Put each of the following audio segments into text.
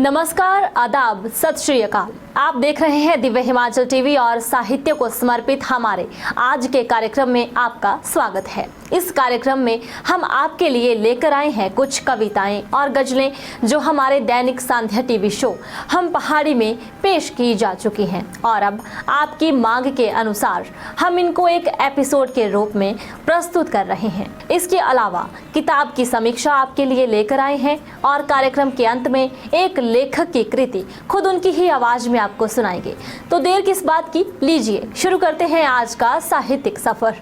नमस्कार, आदाब, सत श्री अकाल। आप देख रहे हैं दिव्य हिमाचल टीवी और साहित्य को समर्पित हमारे आज के कार्यक्रम में आपका स्वागत है। इस कार्यक्रम में हम आपके लिए लेकर आए हैं कुछ कविताएं और गजलें जो हमारे दैनिक सांध्या टीवी शो हम पहाड़ी में पेश की जा चुकी हैं और अब आपकी मांग के अनुसार हम इनको एक एपिसोड के रूप में प्रस्तुत कर रहे हैं। इसके अलावा किताब की समीक्षा आपके लिए लेकर आए हैं और कार्यक्रम के अंत में एक लेखक की कृति खुद उनकी ही आवाज में आपको सुनाएंगे। तो देर किस बात की, लीजिए शुरू करते हैं आज का साहित्यिक सफर।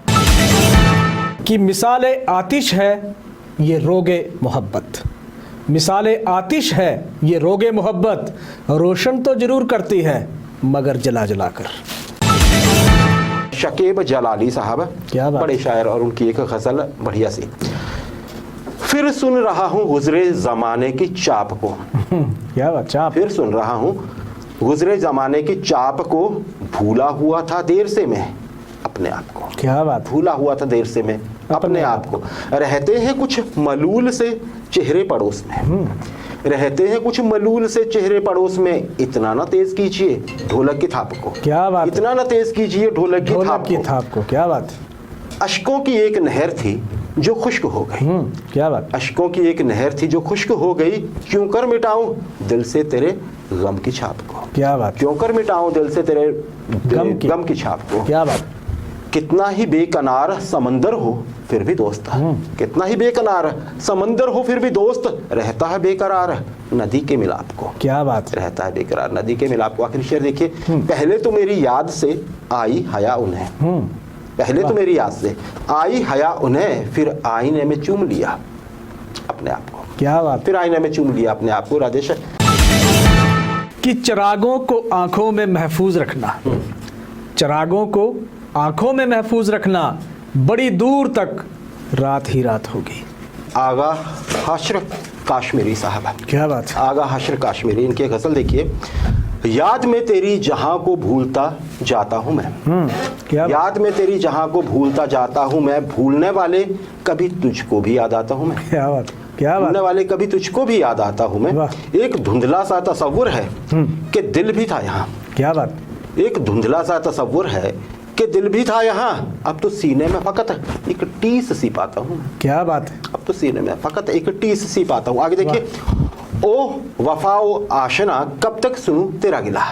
कि मिसाले आतिश है ये रोगे मोहब्बत, मिसाले आतिश है ये रोगे मोहब्बत, रोशन तो जरूर करती है मगर जला जला कर। शकीब जलाली साहब क्या बात, बड़े शायर, और उनकी एक गजल बढ़िया सी। फिर सुन रहा हूँ गुजरे जमाने की चाप को, क्या बात, चाप। फिर सुन रहा हूँ गुजरे जमाने की चाप को, भूला हुआ था देर से मैं अपने आप को। क्या बात, भूला हुआ था देर से मैं अपने आप को। रहते हैं कुछ मलूल से चेहरे पड़ोस में, रहते हैं कुछ मलूल से चेहरे पड़ोस में, इतना ना तेज कीजिए ढोलक की थाप को। क्या बात, इतना ना तेज कीजिए ढोलक की थाप को। क्या बात। अश्कों की एक नहर थी जो खुश्क हो गई, क्या बात। अश्कों की एक नहर थी जो खुश्क हो गई, क्यों कर मिटाऊं दिल से तेरे गम की छाप को। क्या बात, क्यों कर मिटाऊं दिल से तेरे गम की छाप को। क्या बात। कितना ही बेकनार समंदर हो फिर भी दोस्त, कितना ही बेकनार समंदर हो फिर भी दोस्त, रहता है बेकरार नदी के मिलाप को। क्या बात, रहता है बेकरार नदी के मिलाप को। आखिरी शेर देखिए, पहले तो मेरी याद से आई हया उन्हें, पहले तो मेरी याद से आई हया उन्हें, फिर आईने में चूम लिया अपने आप को। क्या बात। फिर आईने में चूम लिया अपने आप को। राजेश, कि चिरागों को आंखों में महफूज रखना, चिरागों को आंखों में महफूज रखना, बड़ी दूर तक रात ही रात होगी। आगा हश्र काश्मीरी साहब। क्या बात। आगा हश्र काश्मीरी, इनकी गजल देखिए। याद में तेरी जहां को भूलता जाता हूं मैं, क्या बात। याद में तेरी जहां को भूलता जाता हूं मैं, भूलने वाले कभी तुझको भी याद आता हूं मैं। क्या बात, क्या बात। भूलने वाले कभी तुझको भी याद आता हूं मैं। एक धुंधला सा तस्वुर है कि दिल भी था यहाँ। क्या बात। एक धुंधला सा तस्वुर है कि दिल भी था यहाँ, अब तो सीने में फकत एक टीस सी पाता हूँ। क्या बात। अब तो सीने में फकत एक टीस सी पाता हूँ। आगे देखिए, ओ वफाओ आशना कब तक सुनूं तेरा गिला,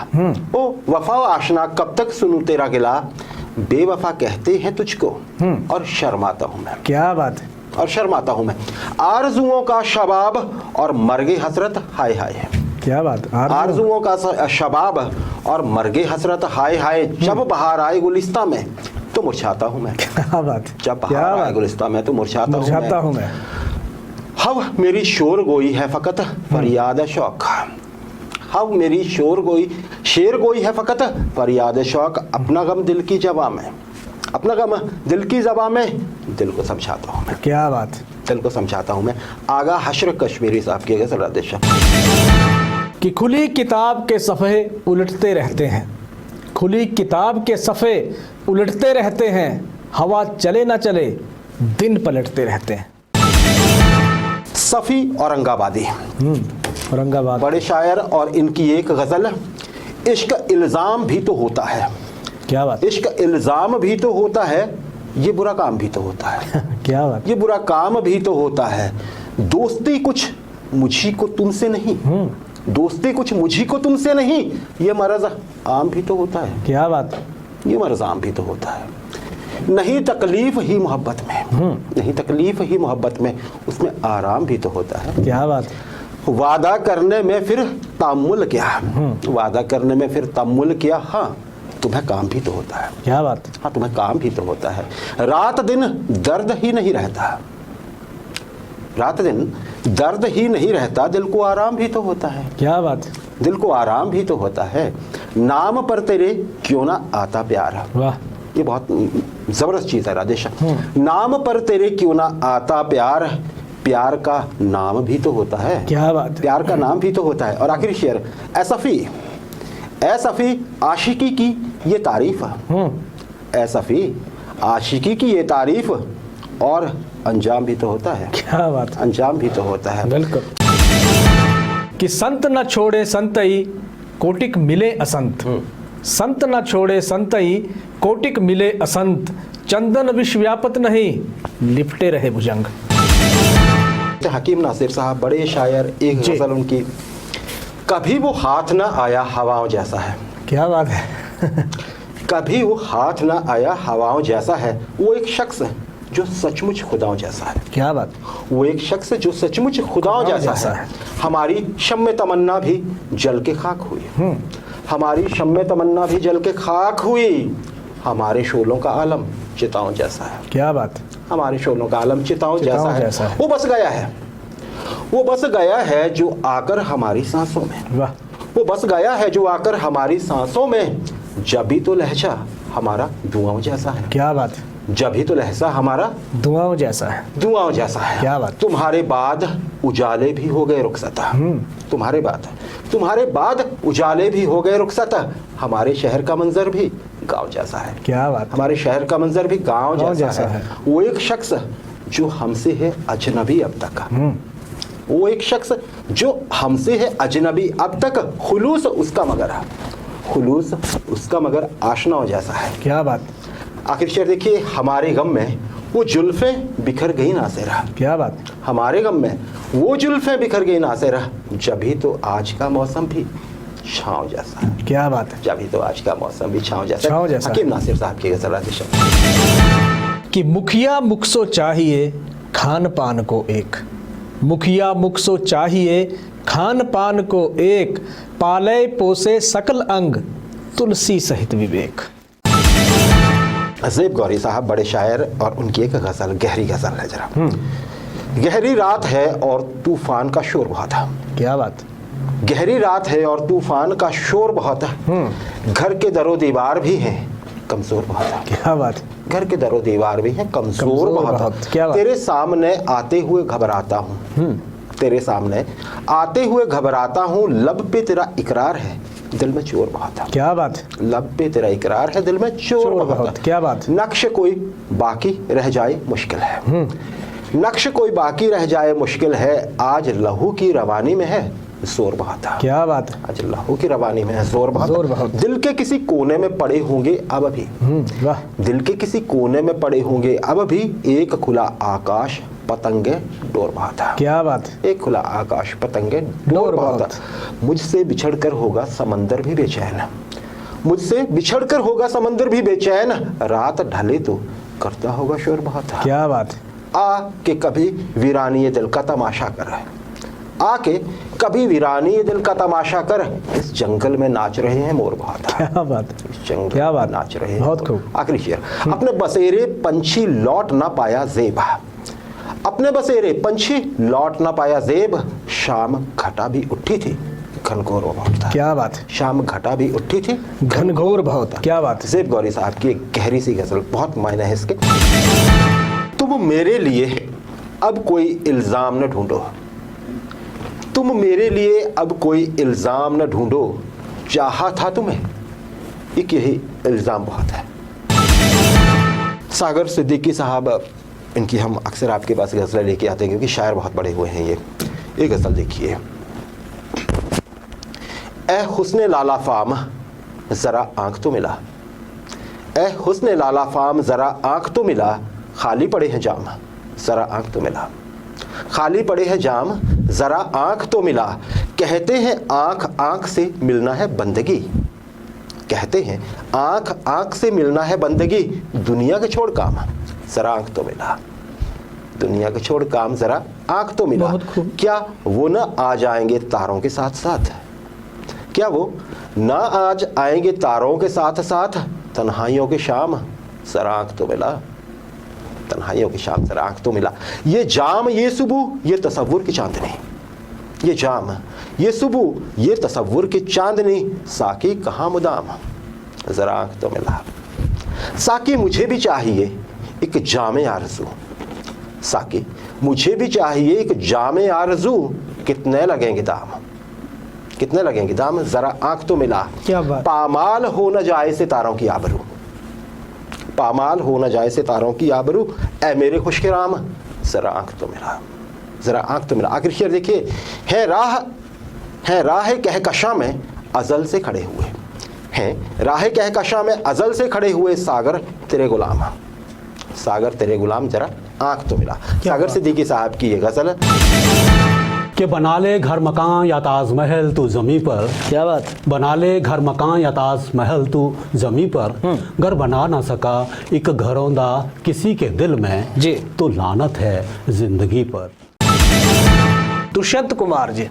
ओ वफाओ आशना कब तक सुनूं तेरा गिला, बेवफा कहते हैं तुझको और शर्माता हूँ मैं। क्या बात। और शर्माता हूँ मैं। आरजुओं का शबाब और मरगे हसरत हाय हाय। क्या बात। आरजुओं का शबाब और मरगे हसरत हाय हाय, जब बहार आए गुलिस्ता में तो मुरझाता हूँ मैं। क्या बात। जब बहार आए गुलिस्ता में तो मुरझाता हूँ मैं। हव मेरी शोर गोई है फकत फरियाद शौक, हव मेरी शोर गोई शेर गोई है फकत फरियाद शौक, अपना गम दिल की जबां में, अपना गम दिल की जबां में दिल को समझाता हूँ मैं। क्या बात। दिल को समझाता हूँ मैं। आगा हश्र कश्मीरी साहब की गजल राजेश। कि खुली किताब के सफ़े उलटते रहते हैं, खुली किताब के सफ़े उलटते रहते हैं, हवा चले ना चले दिन पलटते रहते हैं। सफ़ी औरंगाबादी, औरंगाबाद, बड़े शायर, और इनकी एक गजल, इश्क इल्ज़ाम भी तो होता है। क्या बात। इश्क इल्ज़ाम भी तो होता है, ये बुरा काम भी तो होता है। क्या बात। ये बुरा काम भी तो होता है, दोस्ती कुछ मुझी को तुमसे नहीं, दोस्ती कुछ मुझी को तुमसे नहीं, ये मर्ज़ आम भी तो होता है। क्या बात। ये मर्ज़ आम भी तो होता है। नहीं तकलीफ ही मोहब्बत में, नहीं तकलीफ ही मोहब्बत में, उसमें आराम भी तो होता है। क्या बात। वादा करने में फिर तामुल क्या, वादा करने में फिर तामुल क्या, हाँ तुम्हें काम भी तो होता है। क्या बात। हाँ तुम्हें काम भी तो होता है। रात दिन दर्द ही नहीं रहता, रात दिन दर्द ही नहीं रहता, दिल को आराम भी तो होता है। क्या बात। दिल को आराम भी तो होता है। नाम पर तेरे क्यों ना आता प्यार, वाह, ये बहुत जबरदस्त चीज है राजेश। नाम पर तेरे क्यों ना आता प्यार, प्यार का नाम भी तो होता है। क्या बात। प्यार का नाम भी तो होता है। और आखिरी शेर, ए सफ़ी आशिकी की ये तारीफ, ए सफ़ी आशिकी की ये तारीफ, और अंजाम भी तो होता है। क्या बात। अंजाम भी तो होता है। बिल्कुल। कि संत न छोड़े संतई कोटिक मिले असंत, संत न छोड़े संतई कोटिक मिले असंत, चंदन विश्व व्यापत नहीं लिपटे रहे भुजंग। हकीम नासिर साहब बड़े शायर, एक गजल उनकी, कभी वो हाथ ना आया हवाओं जैसा है। क्या बात है। कभी वो हाथ ना आया हवाओं जैसा है, वो एक शख्स जो सचमुच खुदाओं जैसा है। क्या बात। वो एक शख्स जो सचमुच खुदाओं जैसा है। हमारी शम्मे तमन्ना भी जल के खाक हुई, हमारी शम्मे तमन्ना भी जल के खाक हुई, हमारे शोलों का आलम चिताओं जैसा है। क्या बात। हमारे शोलों का आलम चिताओं जैसा है। वो बस गया है, वो बस गया है जो आकर हमारी सांसों में। वाह। वो बस गया है जो आकर हमारी सांसों में, जब भी तो लहजा हमारा दुआओं जैसा है। क्या बात। जब ही तो लहजा हमारा दुआओं जैसा है। दुआओं जैसा है। क्या बात। तुम्हारे बाद उजाले भी हो गए रुखसता, तुम्हारे बाद उजाले भी हो गए रुखसता, हमारे शहर का मंजर भी गांव जैसा है। क्या बात। हमारे शहर का मंजर भी गांव जैसा है। वो एक शख्स जो हमसे है अजनबी अब तक, वो एक शख्स जो हमसे है अजनबी अब तक, खुलूस उसका मगर आशनाओं जैसा है। क्या बात। आखिर शेर देखिए, हमारे गम में वो जुल्फें बिखर गई नासेरा। क्या बात। हमारे गम में वो जुल्फें बिखर गई नासेरा, जब ही तो आज का मौसम भी छाँव जैसा है। क्या बात है। जब ही तो आज का मौसम भी छाँव जैसा है। हकीम नासिर साहब की गजल कि मुखिया मुखसो चाहिए खान पान को एक, मुखिया मुखसो चाहिए खान पान को एक, पाले पोसे सकल अंग तुलसी सहित विवेक। ज़ेब गौरी साहब बड़े शायर, और उनकी एक गजल, गहरी गजल है जरा। गहरी रात है और तूफान का शोर बहुत है। क्या बात। गहरी रात है और तूफान का शोर बहुत है, घर के दरो दीवार भी हैं कमजोर बहुत है। क्या बात। घर के दरो दीवार भी हैं कमजोर बहुत है। क्या बात। तेरे सामने आते हुए घबराता हूँ, तेरे सामने आते हुए घबराता हूँ, लब पे तेरा इकरार है दिल में चोर बहुत है। क्या बात। लब पे तेरा इकरार है दिल में चोर बहुत है। क्या बात। नक्श कोई बाकी रह जाए मुश्किल है, नक्श कोई बाकी रह जाए मुश्किल है, आज लहू की रवानी में है जोर बहुत है। क्या बात। आज लहू की रवानी में है जोर बहुत। दिल के किसी कोने में पड़े होंगे अब भी, वाह। दिल के किसी कोने में पड़े होंगे अब भी, एक खुला आकाश पतंगे डोर बहुत है। क्या बात। एक खुला आकाश पतंगे डोर बहुत है। मुझसे बिछड़कर होगा समंदर भी बेचैन, मुझसे बिछड़कर होगा समंदर भी बेचैन, रात ढले तो करता होगा शोर बहुत है। क्या बात। आ के कभी वीरानी दिल का तमाशा कर, आके कभी वीरानी दिल का तमाशा कर, इस जंगल में नाच रहे हैं मोर बहुत है। क्या बात। इस जंगल क्या बात। में नाच रहे हैं। बहुत खूब। आखिरी शेर, अपने बसेरे पंछी लौट ना पाया ज़ेब, अपने बसेरे पंछी लौट ना पाया ज़ेब, शाम घटा भी उठी थी घनघोर बहुत था। क्या बात। शाम घटा भी उठी थी घनघोर बहुत। क्या बात। ज़ेब गौरी साहब की एक गहरी सी गजल, बहुत मायने है इसके। तुम मेरे लिए अब कोई इल्जाम न ढूंढो, तुम मेरे लिए अब कोई इल्जाम न ढूंढो, चाहा था तुम्हें एक यही इल्जाम बहुत है। सागर सिद्दीकी साहब, इनकी हम अक्सर आपके पास गज़लें लेके आते हैं क्योंकि शायर बहुत बड़े हुए हैं। ये गज़ल देखिए, ए हुस्ने लाला फाम ज़रा आँख तो मिला, ए हुस्ने लाला फाम ज़रा आँख तो मिला, खाली पड़े हैं जाम ज़रा आँख तो मिला, खाली पड़े हैं जाम ज़रा आँख तो मिला, कहते हैं आँख आँख से मिलना है बंदगी, कहते हैं आँख आँख से मिलना है बंदगी, दुनिया के छोड़ काम ज़रा आँख तो मिला, दुनिया के छोड़ काम ज़रा आँख तो मिला। क्या वो न आ जाएंगे तारों के साथ साथ, क्या वो न आज आएंगे तारों के साथ साथ, तन्हाइयों के शाम ज़रा आँख तो मिला, तन्हाइयों की शाम ज़रा आँख तो मिला। ये जाम ये सुबह ये तसव्वुर की चांदनी, ये जाम ये सुबह ये तसव्वुर की चांदनी, साकी कहाँ मुदाम ज़रा आँख तो मिला, साकी मुझे भी चाहिए एक जामे आरज़ू, साकी मुझे भी चाहिए एक जामे आरज़ू, कितने लगेंगे दाम, कितने लगेंगे दाम ज़रा आँख तो मिला। क्या बात। पामाल हो न जाए सितारों की आबरू, पामाल हो न जाए सितारों की आबरू, ऐ मेरे खुशकिराम ज़रा आँख तो मिला, ज़रा आँख तो मिला। आखिर शेर देखिए, है राह हैं राह कहकशां में अजल से खड़े हुए, हैं राह कहकशां में अजल से खड़े हुए सागर तेरे गुलाम। सागर तेरे गुलाम, जरा आंख तो मिला। सागर सिद्दीकी साहब की ये गजल कि बना ले घर मकान या ताजमहल तू जमी पर। क्या बात। बना ले घर मकान या ताजमहल तू जमी पर, घर बना ना सका एक घरौंदा किसी के दिल में जी, तो लानत है जिंदगी पर। दुष्यंत कुमार जी,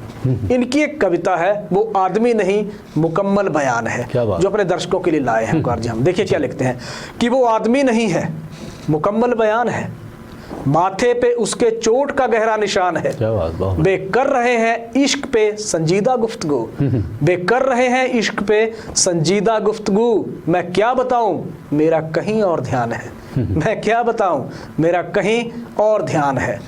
इनकी एक कविता है, वो आदमी नहीं मुकम्मल बयान है, जो अपने दर्शकों के लिए लाए हैं कुमार जी। हम देखिए क्या लिखते हैं कि वो आदमी नहीं है मुकम्मल बयान है, माथे पे उसके चोट का गहरा निशान है। वे कर रहे हैं इश्क पे संजीदा गुफ्तगू, वे कर रहे हैं इश्क पे संजीदा गुफ्तगू। मैं क्या बताऊं मेरा कहीं और ध्यान है, मैं क्या बताऊं मेरा कहीं और ध्यान है।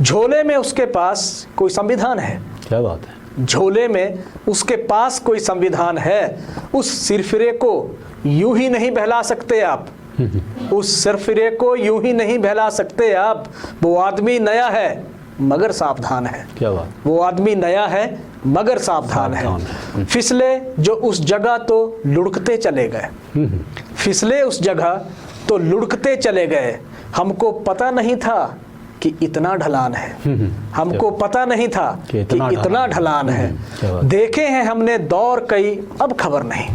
झोले में उसके पास कोई संविधान है। क्या बात है। झोले में उसके पास कोई संविधान है, उस सिरफिरे को यूं ही नहीं बहला सकते आप, उस सिरफिरे को यूं ही नहीं बहला सकते आप। वो आदमी नया है मगर सावधान है। क्या बात। वो आदमी नया है मगर सावधान है। फिसले जो उस जगह तो लुढ़कते चले गए, फिसले उस जगह तो लुढ़कते चले गए। हमको पता नहीं था कि इतना ढलान है, हमको पता नहीं था कि इतना ढलान है। देखे हैं हमने दौर कई अब खबर नहीं,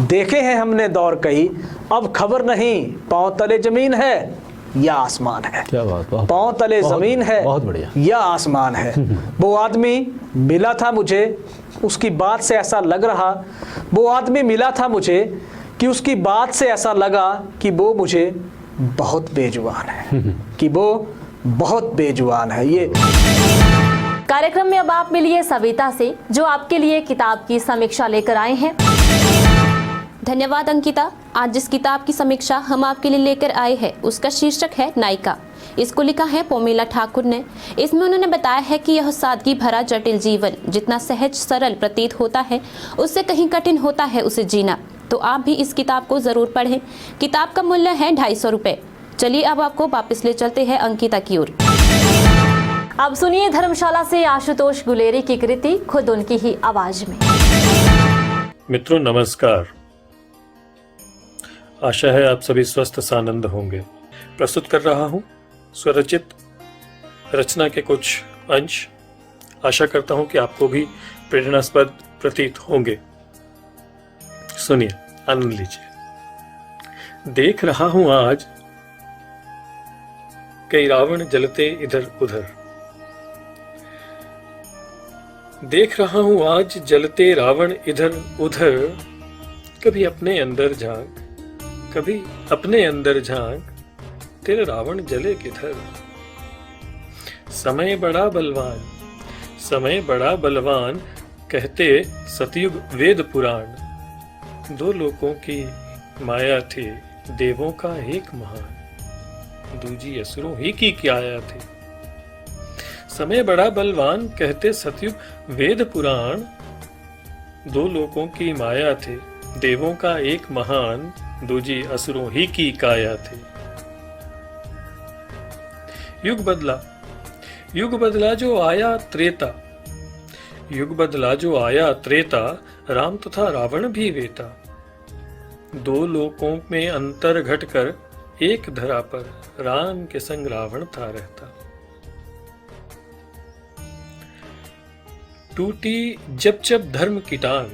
देखे हैं हमने दौर कई अब खबर नहीं। पांव तले जमीन है या आसमान है। क्या बात। पांव तले जमीन है बहुत बढ़िया, या आसमान है। वो आदमी मिला था मुझे, उसकी बात से ऐसा लग रहा, वो आदमी मिला था मुझे कि उसकी बात से ऐसा लगा कि वो मुझे बहुत बेजुबान है, कि वो बहुत बेजुबान है। ये कार्यक्रम में अब आप मिलिए सविता से, जो आपके लिए किताब की समीक्षा लेकर आए हैं। धन्यवाद अंकिता। आज जिस किताब की समीक्षा हम आपके लिए लेकर आए हैं उसका शीर्षक है नायिका। इसको लिखा है पोमीला ठाकुर ने। इसमें उन्होंने बताया है कि यह सादगी भरा जटिल जीवन जितना सहज सरल प्रतीत होता है उससे कहीं कठिन होता है उसे जीना। तो आप भी इस किताब को जरूर पढ़ें। किताब का मूल्य है 250 रुपए। चलिए अब आपको वापस ले चलते हैं अंकिता की ओर। अब सुनिए धर्मशाला से आशुतोष गुलेरी की कृति खुद उनकी ही आवाज में। मित्रों नमस्कार, आशा है आप सभी स्वस्थ सानंद होंगे। प्रस्तुत कर रहा हूं स्वरचित रचना के कुछ अंश। आशा करता हूं कि आपको भी प्रेरणास्पद प्रतीत होंगे। सुनिए, आनंद लीजिए। देख रहा हूं आज कई रावण जलते इधर उधर, देख रहा हूं आज जलते रावण इधर उधर। कभी अपने अंदर झांक, कभी अपने अंदर झांक, तेरे रावण जले किधर। समय बड़ा बलवान, समय बड़ा बलवान, कहते सतयुग वेद पुराण। दो लोकों की माया थी, देवों का एक महान, दूजी असुरों ही की काया थी। समय बड़ा बलवान, कहते सतयुग वेद पुराण। दो लोकों की माया थी, देवों का एक महान, दूजी असुरों ही की काया थी। युग बदला, युग बदला जो आया त्रेता, युग बदला जो आया त्रेता। राम तथा रावण भी वेता, दो लोकों में अंतर घटकर एक धरा पर राम के संग रावण था रहता। टूटी जब जब धर्म की टांग,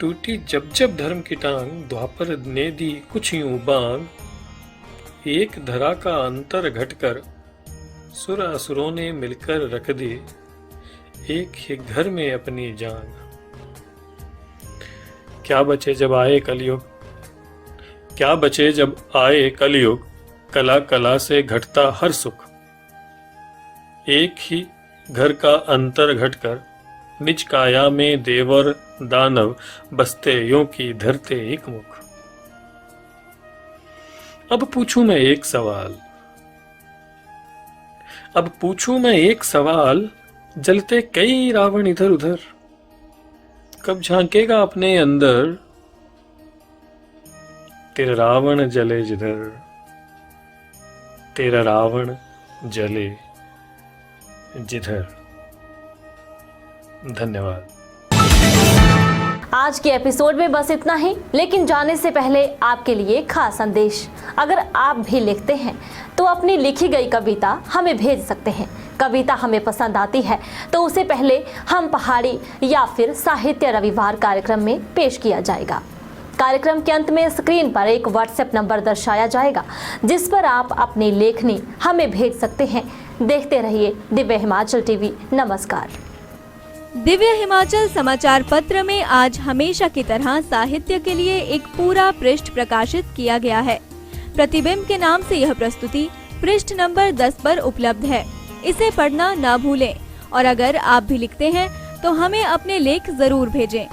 टूटी जब जब धर्म की टांग, द्वापर ने दी कुछ यूं बांग। एक धरा का अंतर घटकर सुर असुरों ने मिलकर रख दी एक ही घर में अपनी जान। क्या बचे जब आए कलयुग, क्या बचे जब आए कलयुग। कला कला से घटता हर सुख, एक ही घर का अंतर घटकर निज काया में देवर दानव बसते यों की धरते एक मुख। अब पूछूं मैं एक सवाल, अब पूछूं मैं एक सवाल। जलते कई रावण इधर उधर, कब झांकेगा अपने अंदर तेरा रावण जले जिधर, तेरा रावण जले जिधर। धन्यवाद। आज के एपिसोड में बस इतना ही, लेकिन जाने से पहले आपके लिए खास संदेश। अगर आप भी लिखते हैं तो अपनी लिखी गई कविता हमें भेज सकते हैं। कविता हमें पसंद आती है तो उसे पहले हम पहाड़ी या फिर साहित्य रविवार कार्यक्रम में पेश किया जाएगा। कार्यक्रम के अंत में स्क्रीन पर एक व्हाट्सएप नंबर दर्शाया जाएगा जिस पर आप अपनी लेखनी हमें भेज सकते हैं। देखते रहिए दिव्य हिमाचल टीवी। नमस्कार। दिव्य हिमाचल समाचार पत्र में आज हमेशा की तरह साहित्य के लिए एक पूरा पृष्ठ प्रकाशित किया गया है। प्रतिबिंब के नाम से यह प्रस्तुति पृष्ठ नंबर 10 पर उपलब्ध है। इसे पढ़ना ना भूलें और अगर आप भी लिखते हैं तो हमें अपने लेख जरूर भेजें।